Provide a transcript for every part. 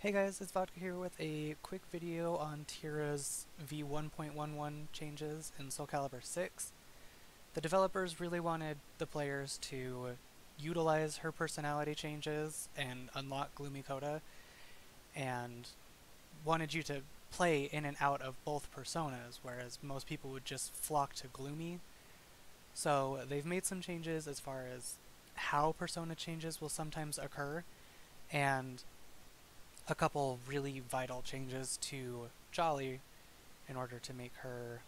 Hey guys, it's Vodka here with a quick video on Tira's v1.11 changes in Soul Calibur 6. The developers really wanted the players to utilize her personality changes and unlock Gloomy Coda, and wanted you to play in and out of both personas, whereas most people would just flock to Gloomy. So they've made some changes as far as how persona changes will sometimes occur, and a couple really vital changes to Jolly in order to make her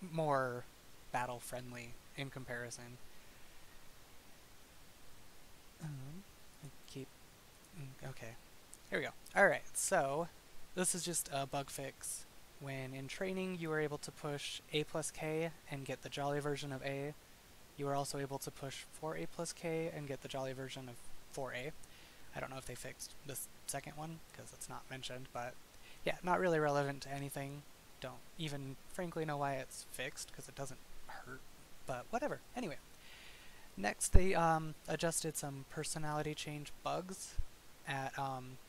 more battle friendly in comparison. I keep okay. Here we go. Alright, so this is just a bug fix. When in training you were able to push A plus K and get the Jolly version of A, you were also able to push 4A plus K and get the Jolly version of 4A. I don't know if they fixed this second one, because it's not mentioned, but yeah, not really relevant to anything. Don't even frankly know why it's fixed, because it doesn't hurt, but whatever. Anyway, next they adjusted some personality change bugs. At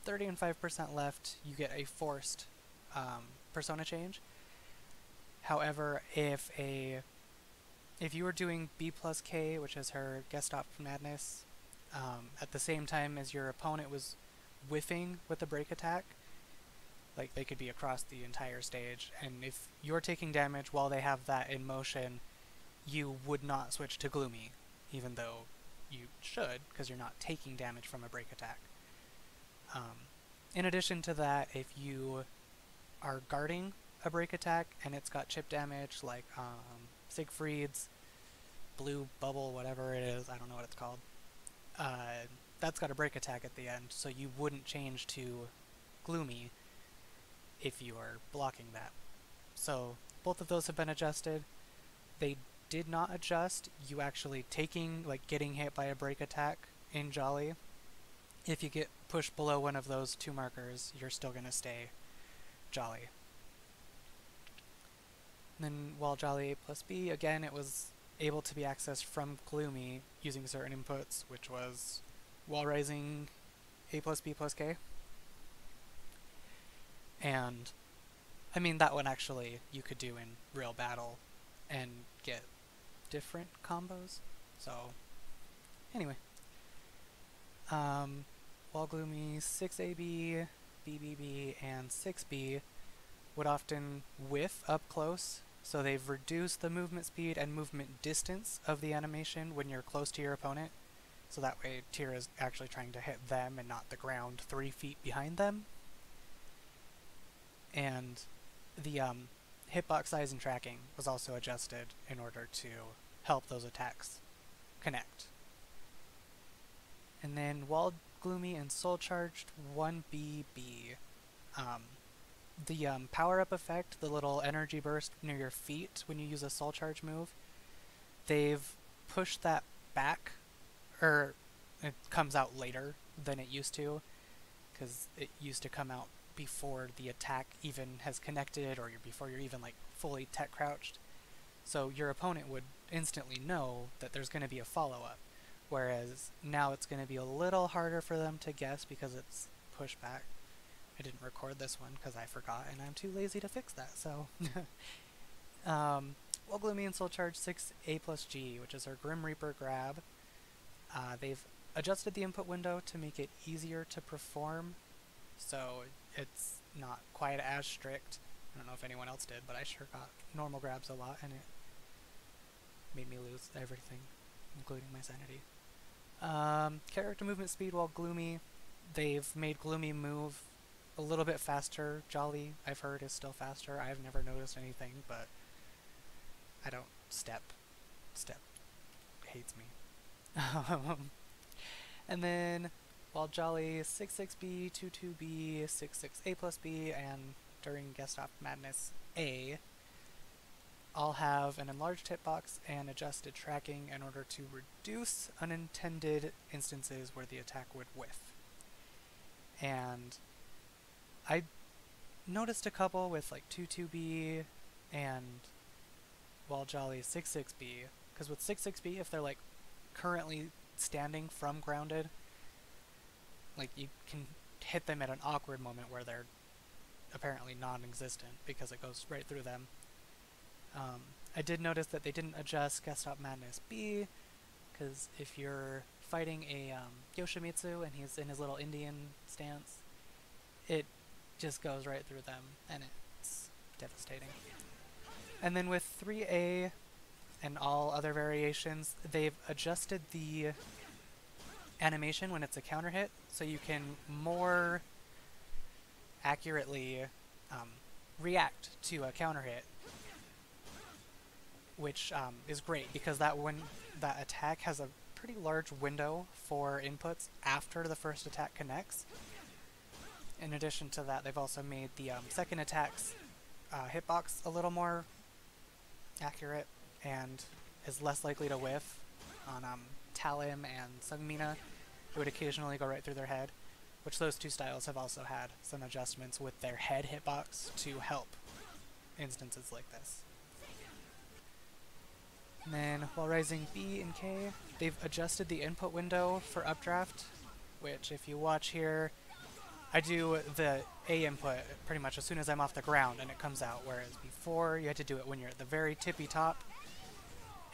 30 and 5% left, you get a forced persona change. However, if you were doing B plus K, which is her guest op madness, at the same time as your opponent was whiffing with the break attack, like they could be across the entire stage, and if you're taking damage while they have that in motion, you would not switch to Gloomy, even though you should, because you're not taking damage from a break attack. In addition to that, if you are guarding a break attack and it's got chip damage, like Siegfried's blue bubble, whatever it is, I don't know what it's called, that's got a break attack at the end, so you wouldn't change to Gloomy if you are blocking that. So both of those have been adjusted. They did not adjust you actually taking, like getting hit by a break attack in Jolly. If you get pushed below one of those two markers, you're still going to stay Jolly. And then while Jolly A plus B, again, it was able to be accessed from Gloomy using certain inputs, which was wall rising A plus B plus K. And I mean, that one actually you could do in real battle and get different combos. So anyway, while Gloomy 6AB, BBB, and 6B would often whiff up close, so they've reduced the movement speed and movement distance of the animation when you're close to your opponent, so that way Tira is actually trying to hit them and not the ground 3 feet behind them. And the hitbox size and tracking was also adjusted in order to help those attacks connect. And then while Gloomy and Soul Charged 1BB, the power-up effect, the little energy burst near your feet when you use a Soul Charge move, they've pushed that back, or it comes out later than it used to, because it used to come out before the attack even has connected, or before you're even like fully tech crouched. So your opponent would instantly know that there's going to be a follow-up, whereas now it's going to be a little harder for them to guess because it's pushed back. I didn't record this one because I forgot, and I'm too lazy to fix that, so... Well, Gloomy and Soul Charge 6A plus G, which is our Grim Reaper grab, they've adjusted the input window to make it easier to perform, so it's not quite as strict. I don't know if anyone else did, but I sure got normal grabs a lot, and it made me lose everything, including my sanity. Character movement speed while Gloomy, they've made Gloomy move a little bit faster. Jolly, I've heard, is still faster. I've never noticed anything, but I don't step. Step hates me. And then while Jolly 66B, 22B, 66A plus B, and during Guest Op Madness A, all have an enlarged hitbox and adjusted tracking in order to reduce unintended instances where the attack would whiff. And I noticed a couple with like 22B and while Jolly 66B, because with 66B, if they're like currently standing from grounded, like you can hit them at an awkward moment where they're apparently non-existent because it goes right through them. I did notice that they didn't adjust Guest Stop Madness B, because if you're fighting a Yoshimitsu and he's in his little Indian stance, it just goes right through them, and it's devastating. And then with 3A and all other variations, they've adjusted the animation when it's a counter hit, so you can more accurately react to a counter hit, which is great because that attack has a pretty large window for inputs after the first attack connects. In addition to that, they've also made the second attack's hitbox a little more accurate and is less likely to whiff. On Talim and Sungmina, it would occasionally go right through their head, which those two styles have also had some adjustments with their head hitbox to help instances like this. And then while Rising B and K, they've adjusted the input window for Updraft, which if you watch here, I do the A input pretty much as soon as I'm off the ground and it comes out, whereas before you had to do it when you're at the very tippy top,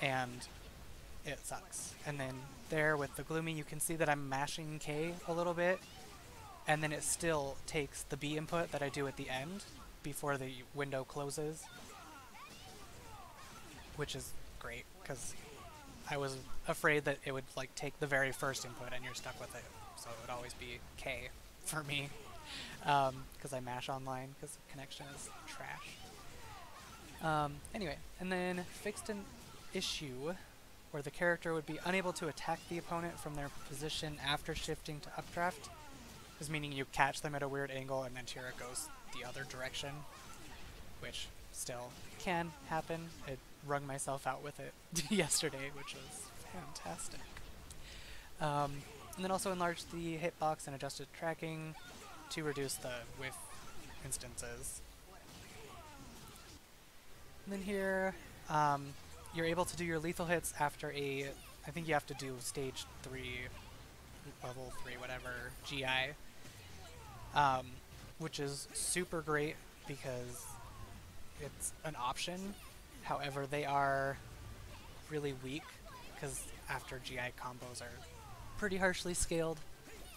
and it sucks. And then there with the Gloomy, you can see that I'm mashing K a little bit, and then it still takes the B input that I do at the end before the window closes, which is great, because I was afraid that it would like take the very first input and you're stuck with it, so it would always be K for me, because I mash online because the connection is trash. Anyway, and then fixed an issue where the character would be unable to attack the opponent from their position after shifting to Updraft, is meaning you catch them at a weird angle and then Tira goes the other direction, which still can happen. I wrung myself out with it yesterday, which was fantastic. And then also enlarged the hitbox and adjusted tracking to reduce the whiff instances. And then here, you're able to do your lethal hits after I think you have to do stage 3, level 3, whatever, GI, which is super great because it's an option. However, they are really weak because after GI combos are pretty harshly scaled,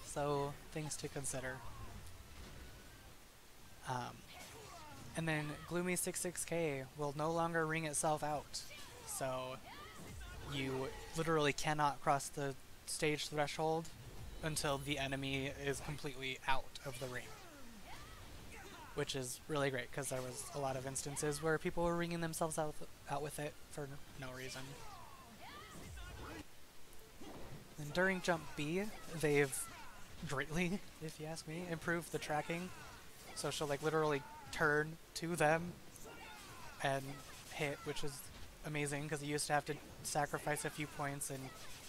so things to consider. And then Gloomy 66K will no longer ring itself out, so you literally cannot cross the stage threshold until the enemy is completely out of the ring, which is really great because there was a lot of instances where people were ringing themselves out with it for no reason. And during Jump B, they've greatly, if you ask me, improved the tracking. So she'll like literally turn to them and hit, which is amazing because you used to have to sacrifice a few points and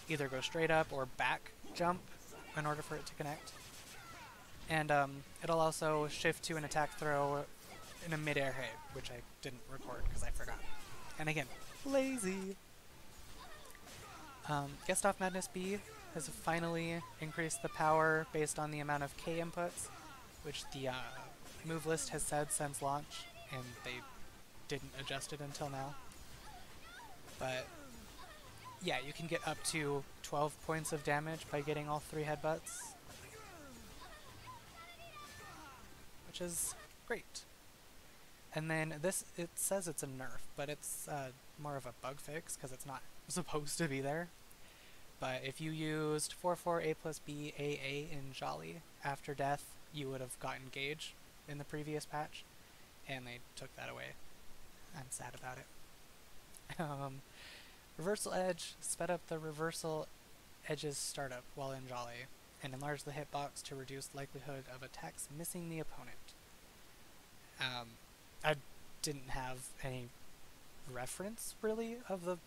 either go straight up or back jump in order for it to connect. And it'll also shift to an attack throw in a mid-air hit, which I didn't record because I forgot. And again, lazy! Guest Off Madness B has finally increased the power based on the amount of K inputs, which the move list has said since launch, and they didn't adjust it until now. But yeah, you can get up to 12 points of damage by getting all 3 headbutts, which is great. And then this, it says it's a nerf, but it's more of a bug fix because it's not supposed to be there. But if you used 4-4 A plus B AA in Jolly after death, you would have gotten Gauge in the previous patch, and they took that away. I'm sad about it. Reversal Edge sped up the reversal edge's startup while in Jolly, and enlarged the hitbox to reduce likelihood of attacks missing the opponent. I didn't have any reference, really, of the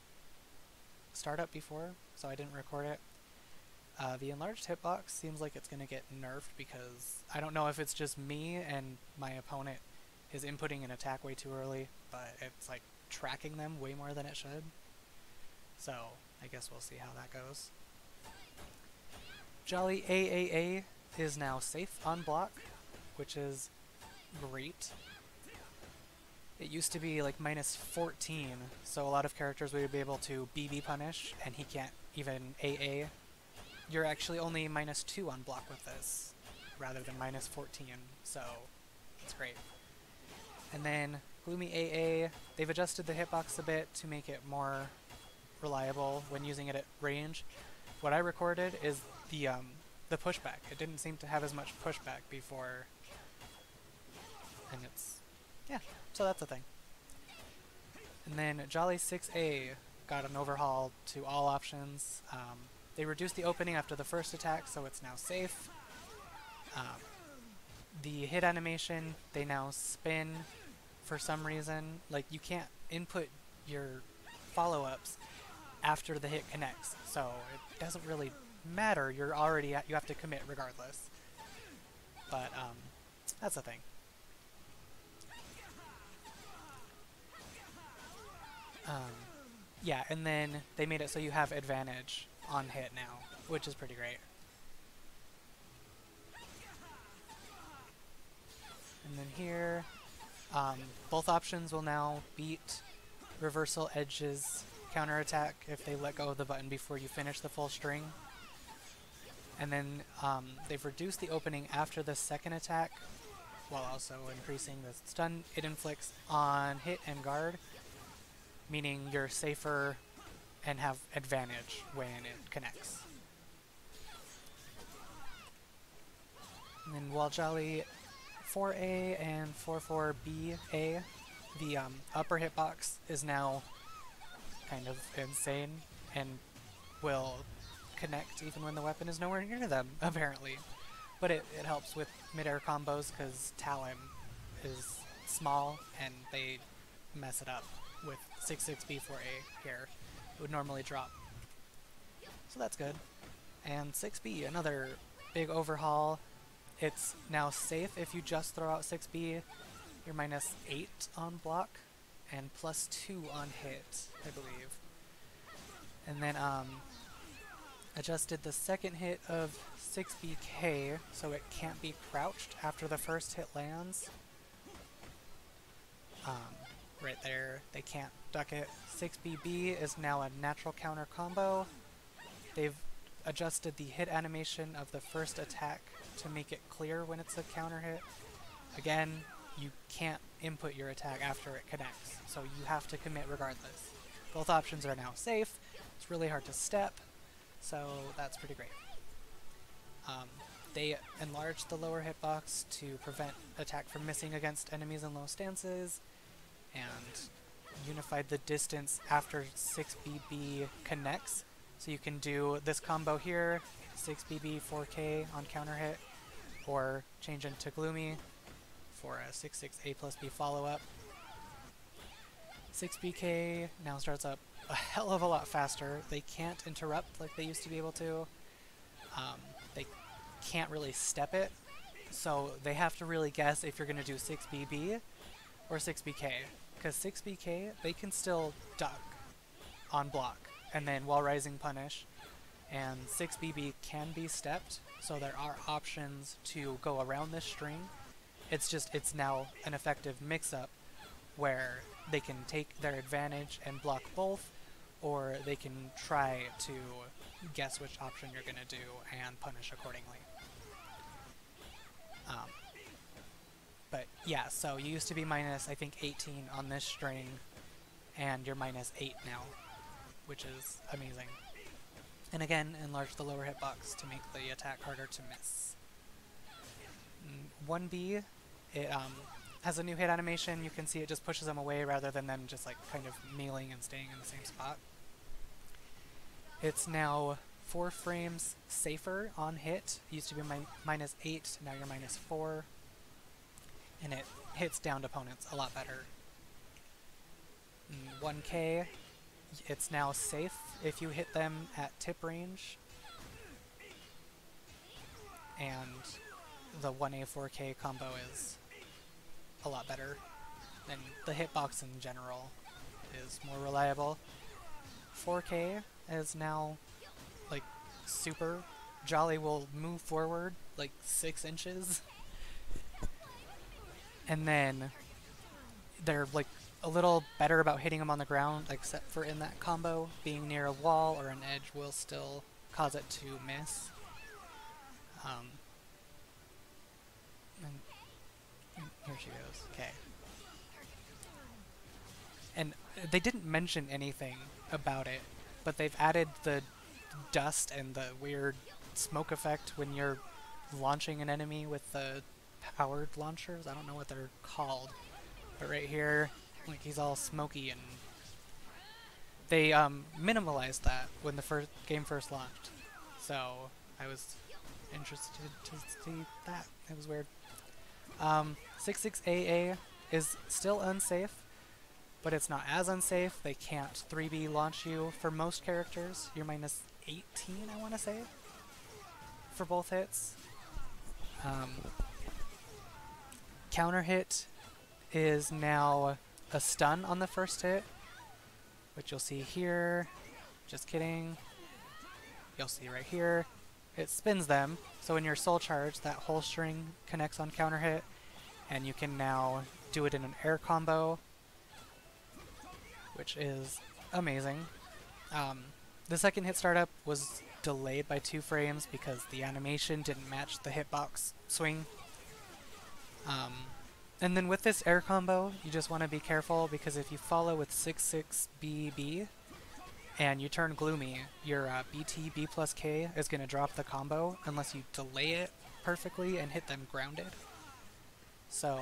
startup before, so I didn't record it. The enlarged hitbox seems like it's going to get nerfed because I don't know if it's just me and my opponent is inputting an attack way too early, but it's like tracking them way more than it should. So I guess we'll see how that goes. Jolly AAA is now safe on block, which is great. It used to be like minus 14, so a lot of characters would be able to BB punish, and he can't even AA. You're actually only minus 2 on block with this, rather than minus 14, so it's great. And then Gloomy AA, they've adjusted the hitbox a bit to make it more reliable when using it at range. What I recorded is the pushback. It didn't seem to have as much pushback before, and it's, yeah, so that's a thing. And then Jolly 6A got an overhaul to all options. They reduced the opening after the first attack, so it's now safe. The hit animation, they now spin for some reason. Like, you can't input your follow-ups after the hit connects, so it doesn't really matter. You're already you have to commit regardless. But that's the thing. Yeah, and then they made it so you have advantage on hit now, which is pretty great. And then here, both options will now beat Reversal Edge's counterattack if they let go of the button before you finish the full string. And then they've reduced the opening after the second attack, while also increasing the stun it inflicts on hit and guard, meaning you're safer and have advantage when it connects. And then while Jolly 4A and 44BA, the upper hitbox is now kind of insane and will connect even when the weapon is nowhere near them, apparently. But it helps with mid-air combos because Talon is small and they mess it up with 6-6B4A here. It would normally drop. So that's good. And 6B, another big overhaul. It's now safe if you just throw out 6B. You're minus 8 on block and plus 2 on hit, I believe. And then adjusted the second hit of 6BK so it can't be crouched after the first hit lands. Right there, they can't duck it. 6BB is now a natural counter combo. They've adjusted the hit animation of the first attack to make it clear when it's a counter hit. Again, you can't input your attack after it connects, so you have to commit regardless. Both options are now safe. It's really hard to step, so that's pretty great. They enlarged the lower hitbox to prevent attack from missing against enemies in low stances, and unified the distance after 6BB connects, so you can do this combo here, 6BB 4K on counter hit, or change into Gloomy for a 6-6 A plus B follow-up. 6BK now starts up a hell of a lot faster. They can't interrupt like they used to be able to. They can't really step it, so they have to really guess if you're going to do 6BB or 6BK. Because 6BK, they can still duck on block and then while rising punish, and 6BB can be stepped, so there are options to go around this string. It's now an effective mix-up where they can take their advantage and block both, or they can try to guess which option you're going to do and punish accordingly. But yeah, so you used to be minus, I think, 18 on this string, and you're minus 8 now, which is amazing. And again, enlarge the lower hitbox to make the attack harder to miss. 1B, it has a new hit animation. You can see it just pushes them away rather than them just like kind of kneeling and staying in the same spot. It's now 4 frames safer on hit. It used to be minus 8, now you're minus 4. And it hits downed opponents a lot better. 1K, it's now safe if you hit them at tip range. And the 1A4K combo is a lot better. And the hitbox in general is more reliable. 4K is now like super Jolly will move forward like 6 inches, and then they're like a little better about hitting them on the ground, except for in that combo, being near a wall or an edge will still cause it to miss. Um, and here she goes. Okay. And they didn't mention anything about it, but they've added the dust and the weird smoke effect when you're launching an enemy with the powered launchers. I don't know what they're called, but right here, like, he's all smoky, and they minimalized that when the game first launched. So I was interested to see that. It was weird. 66AA is still unsafe, but it's not as unsafe. They can't 3B launch you for most characters. You're minus 18, I want to say, for both hits. Counter hit is now a stun on the first hit, which you'll see here. Just kidding. You'll see right here. It spins them, so when you're soul charged, that whole string connects on counter hit, and you can now do it in an air combo, which is amazing. The second hit startup was delayed by 2 frames because the animation didn't match the hitbox swing. And then with this air combo, you just want to be careful, because if you follow with 66BB and you turn Gloomy, your BT B plus K is going to drop the combo unless you delay it perfectly and hit them grounded. So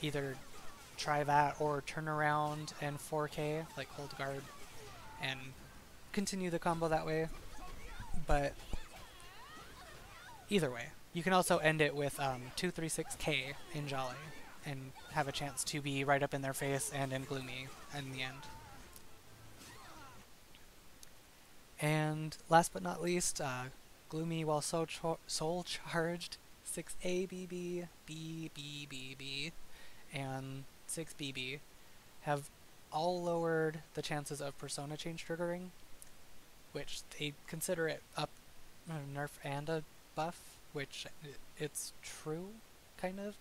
either try that or turn around and 4K, like hold guard, and continue the combo that way. But either way, you can also end it with 236K in Jolly and have a chance to be right up in their face and in Gloomy in the end. And last but not least, Gloomy while soul charged, 6ABB, BBBB, and 6BB have all lowered the chances of persona change triggering, which they consider it a nerf and a buff, which it's true, kind of,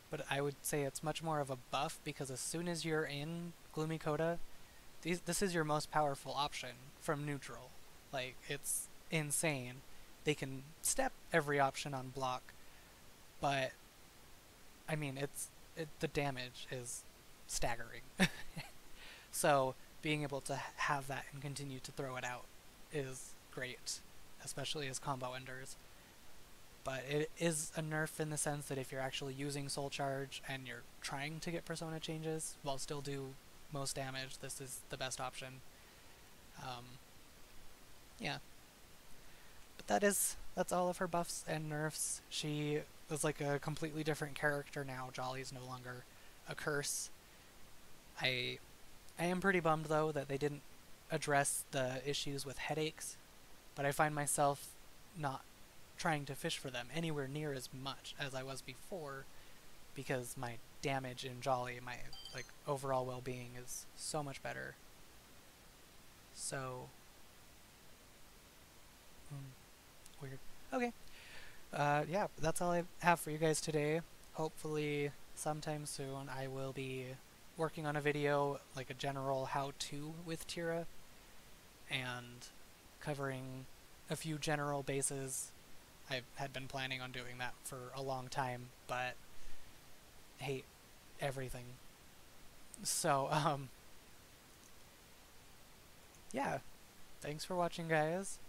but I would say it's much more of a buff, because as soon as you're in Gloomy Coda, this is your most powerful option from neutral. Like, it's insane. They can step every option on block, but I mean, the damage is staggering. So being able to have that and continue to throw it out is great, especially as combo enders. But it is a nerf in the sense that if you're actually using Soul Charge and you're trying to get persona changes while still do most damage, this is the best option. Yeah. But that's all of her buffs and nerfs. She is like a completely different character now. Jolly's no longer a curse. I am pretty bummed, though, that they didn't address the issues with headaches, but I find myself not trying to fish for them anywhere near as much as I was before, because my damage in Jolly, my like overall well-being is so much better. So weird. Okay. Yeah, that's all I have for you guys today. Hopefully sometime soon I will be working on a video, like a general how-to with Tira, and covering a few general bases. I had been planning on doing that for a long time, but I hate everything. So, yeah. Thanks for watching, guys.